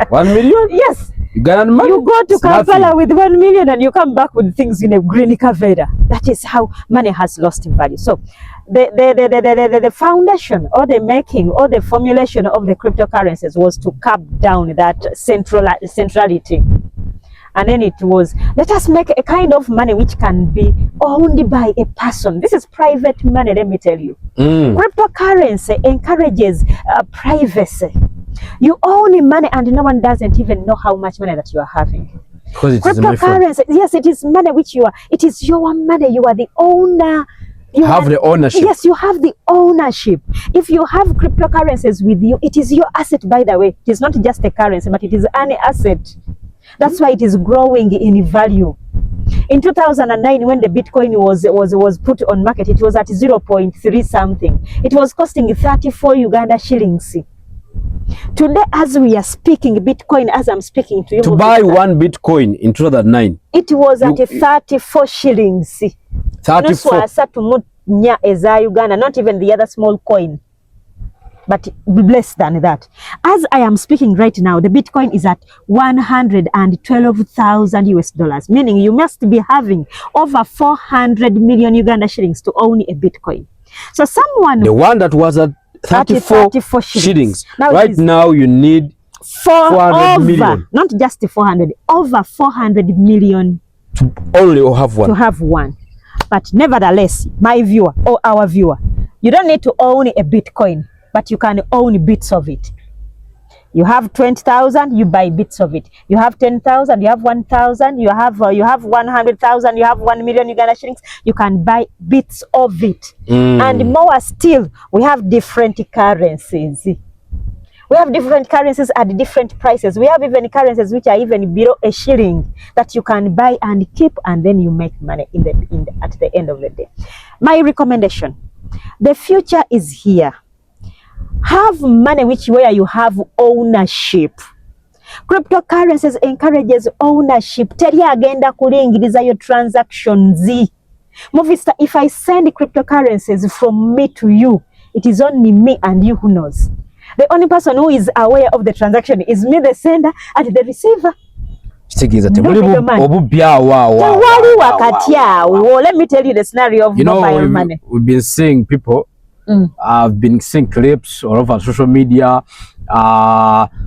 1 million? Yes. You go to Kampala with 1 million and you come back with things in a green Kaveda. That is how money has lost in value. So the foundation or the making or the formulation of the cryptocurrencies was to curb down that centrality. And then it was, let us make a kind of money which can be owned by a person. This is private money, let me tell you. Cryptocurrency encourages privacy. You own money and no one doesn't even know how much money that you are having. Cryptocurrency, yes, it is money which you are, it is your money, you are the owner. You have the ownership. Yes, you have the ownership. If you have cryptocurrencies with you, it is your asset, by the way. It is not just a currency, but it is an asset. That's why it is growing in value. In 2009, when the Bitcoin was put on market, it was at 0.3 something. It was costing 34 Uganda shillings. Today, as we are speaking, Bitcoin, as I'm speaking to you, to buy one Bitcoin in 2009, it was at 34 shillings. 34. Uganda, not even the other small coin, but less than that. As I am speaking right now, the Bitcoin is at 112,000 US dollars, meaning you must be having over 400 million Uganda shillings to own a Bitcoin. So someone, the one that was at 34 shillings. Right now you need 400 million. Not just 400, over 400 million to only have one. To have one. But nevertheless, my viewer or our viewer, You don't need to own a Bitcoin, but you can own bits of it. You have 20,000, you buy bits of it. You have 10,000, you have 1,000, you have 100,000, you have 1 million Uganda shillings. You can buy bits of it. And more still, we have different currencies. We have different currencies at different prices. We have even currencies which are even below a shilling that you can buy and keep, and then you make money at the end of the day. My recommendation, the future is here. Have money where you have ownership. Cryptocurrencies encourages ownership. Teri agenda kulingiriza your transactions. Movista, if I send cryptocurrencies from me to you, it is only me and you who knows. The only person who is aware of the transaction is me, the sender, and the receiver. Let me tell you the scenario of mobile money. We've been seeing people. I've been seeing clips all over social media.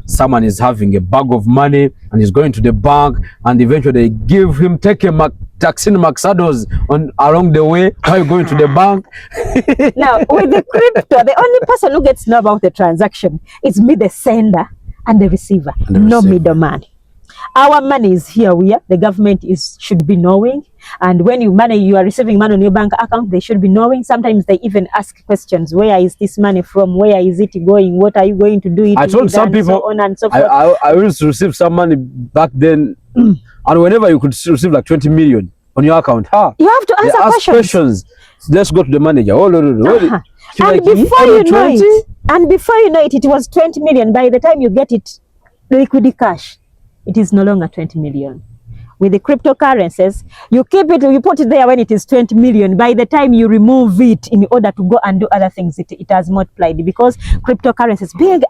Someone is having a bag of money and he's going to the bank, and eventually they take a taxi Maxados along the way while going to the bank. Now, with the crypto, the only person who gets to know about the transaction is me, the sender, and the receiver. No middleman. Our money is here. The government should be knowing. And when you are receiving money on your bank account, they should be knowing. Sometimes they even ask questions. Where is this money from? Where is it going? What are you going to do it? I told some people, so on and so forth. I used to receive some money back then. And whenever you could receive like 20 million on your account, you have to answer questions. Let's go to the manager. And before you know it, it was 20 million. By the time you get it, liquid cash, it is no longer 20 million. With the cryptocurrencies, you keep it, you put it there when it is 20 million. By the time you remove it in order to go and do other things, it has multiplied, because cryptocurrencies, being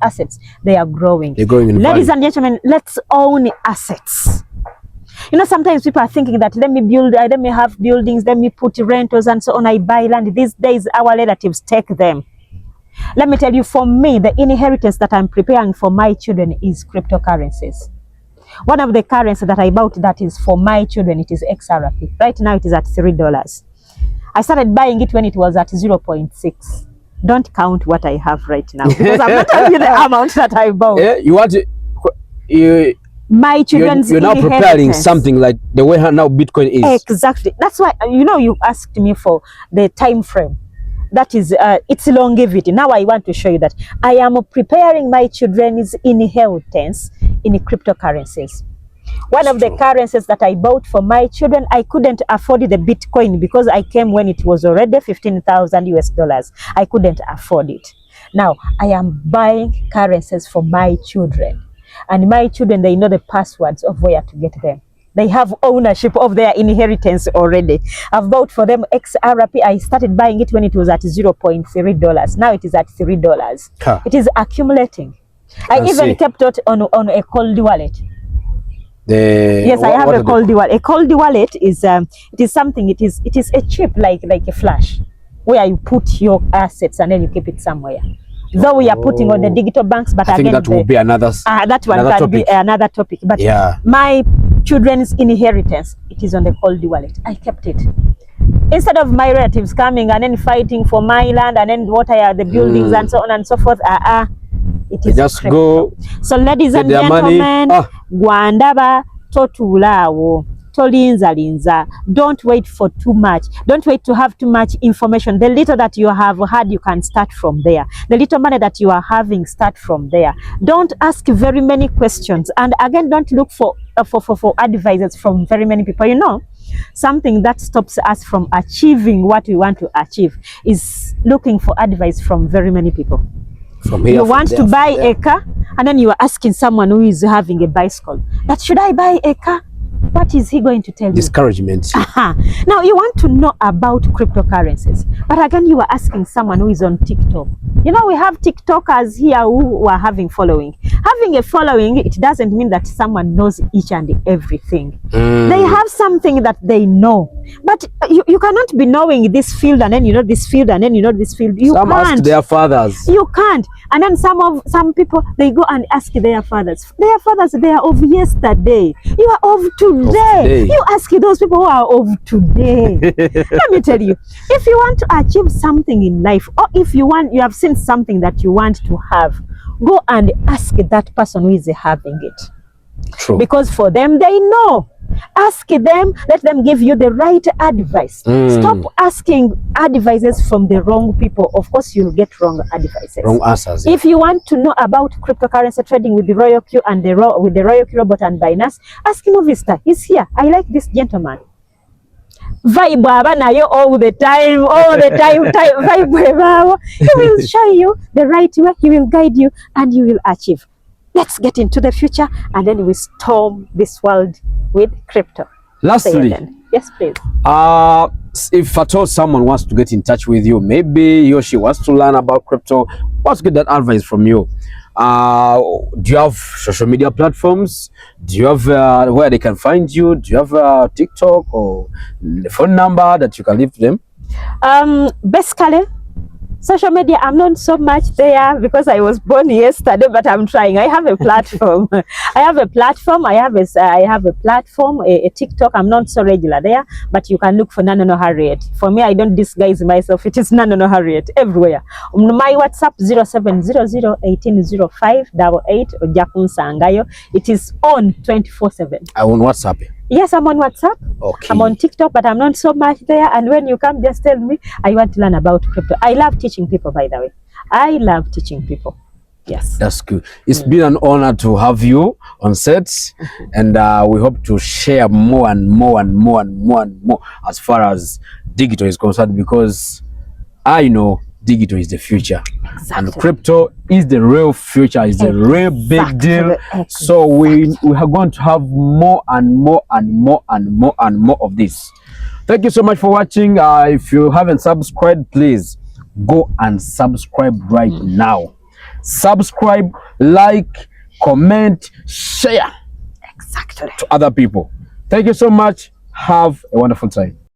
assets, they are growing. They're growing in value. Ladies and gentlemen, let's own assets. You know, sometimes people are thinking that let me have buildings, let me put rentals and so on. I buy land. These days, our relatives take them. Let me tell you, for me, the inheritance that I'm preparing for my children is cryptocurrencies. One of the currencies that I bought that is for my children, it is XRP. Right now it is at $3. I started buying it when it was at 0.6. Don't count what I have right now, because I'm not telling you the amount that I bought. Yeah, you want to... my children's you're now preparing something like the way now Bitcoin is. Exactly. That's why, you asked me for the time frame. That is, it's longevity. Now I want to show you that I am preparing my children's inheritance in cryptocurrencies. One of the currencies that I bought for my children, I couldn't afford the Bitcoin because I came when it was already $15,000. I couldn't afford it. Now I am buying currencies for my children, and my children, they know the passwords of where to get them. They have ownership of their inheritance already. I've bought for them XRP. I started buying it when it was at $0.3. Now it is at $3. It is accumulating. I even kept it on a cold wallet. Yes, I have a cold wallet. A cold wallet is it is something. It is a chip like a flash, where you put your assets and then you keep it somewhere. Though we are putting on the digital banks, but I think that will be another. That one can be another topic. But my children's inheritance, it is on the cold wallet. I kept it. Instead of my relatives coming and then fighting for my land and then what are the buildings and so on and so forth. It is just crypto. Go. So ladies and gentlemen, Gwandaba totulawo. Tolinza. Don't wait for too much. Don't wait to have too much information. The little that you have had, you can start from there. The little money that you are having, start from there. Don't ask very many questions. And again, don't look for advices from very many people. Something that stops us from achieving what we want to achieve is looking for advice from very many people. You want to buy a car, and then you are asking someone who is having a bicycle that should I buy a car? What is he going to tell you? Discouragement. Now you want to know about cryptocurrencies, but again you are asking someone who is on TikTok. We have TikTokers here who are having following. Having a following, it doesn't mean that someone knows each and everything. They have something that they know. But you cannot be knowing this field and then you know this field and then you know this field. You some can't. ask their fathers. You can't. And then some people, they go and ask their fathers. Their fathers, they are of yesterday. You are of today. You ask those people who are of today. Let me tell you, if you want to achieve something in life, or if you have seen something that you want to have, go and ask that person who is having it. True. Because for them, they know. Ask them, let them give you the right advice. Stop asking advices from the wrong people. Of course, you'll get wrong advices. Wrong answers. Yeah. If you want to know about cryptocurrency trading with the Royal Q and with the Royal Q robot and Binance, ask Vista. He's here. I like this gentleman. Vibe nayo all the time. Vibe. He will show you the right way. He will guide you, and you will achieve. Let's get into the future, and then we storm this world with crypto. Lastly, yes, please. If at all someone wants to get in touch with you, maybe he or she wants to learn about crypto, wants to get that advice from you. Do you have social media platforms? Do you have where they can find you? Do you have TikTok or phone number that you can leave to them? Basically, social media, I'm not so much there because I was born yesterday, but I'm trying. I have a platform. I have a platform, a TikTok. I'm not so regular there, but you can look for Nanono Harriet. For me, I don't disguise myself. It is Nanono Harriet everywhere. My WhatsApp 0700180588 Sangayo. It is on 24/7. I on WhatsApp. Yes, I'm on WhatsApp. Okay. I'm on TikTok, but I'm not so much there. And when you come, just tell me, I want to learn about crypto. I love teaching people, by the way. I love teaching people. Yes. That's good. It's been an honor to have you on set, and we hope to share more and more as far as digital is concerned, because I know digital is the future. Exactly. And crypto is the real future, is the real big deal. Exactly. So we are going to have more and more of this. Thank you so much for watching. If you haven't subscribed, please go and subscribe right now. Subscribe, like, comment, share. Exactly. To other people. Thank you so much. Have a wonderful time.